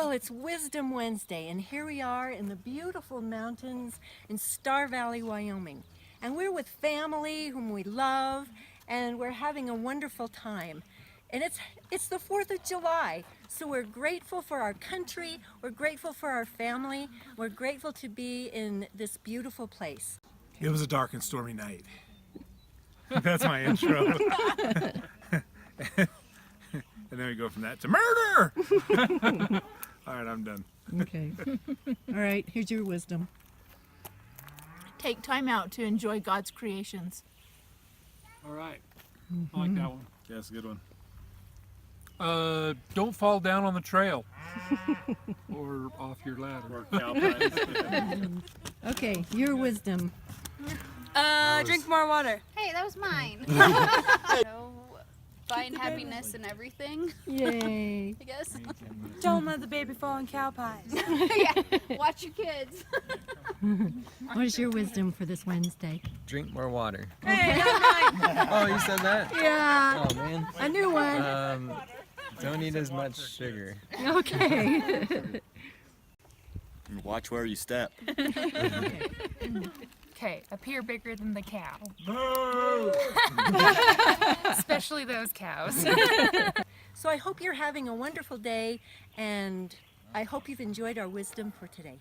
Well, it's Wisdom Wednesday, and here we are in the beautiful mountains in Star Valley, Wyoming. And we're with family whom we love, and we're having a wonderful time. And it's the 4th of July, so we're grateful for our country, we're grateful for our family, we're grateful to be in this beautiful place. It was a dark and stormy night. That's my intro. And then we go from that to murder! All right, I'm done. Okay. All right, here's your wisdom. Take time out to enjoy God's creations. All right. I like that one. Yeah, that's a good one. Don't fall down on the trail or off your ladder. Or cow pies. Okay, your wisdom. Drink more water. Hey, that was mine. Find happiness in everything, Yay. I guess. Don't let the baby fall in cow pies. Yeah, watch your kids. What is your wisdom for this Wednesday? Drink more water. Hey, not mine. Oh, you said that? Yeah, Oh, man. a new one. Don't eat as much sugar. Okay. Watch where you step. Okay, appear bigger than the cow. Boo! Especially those cows. So I hope you're having a wonderful day, and I hope you've enjoyed our wisdom for today.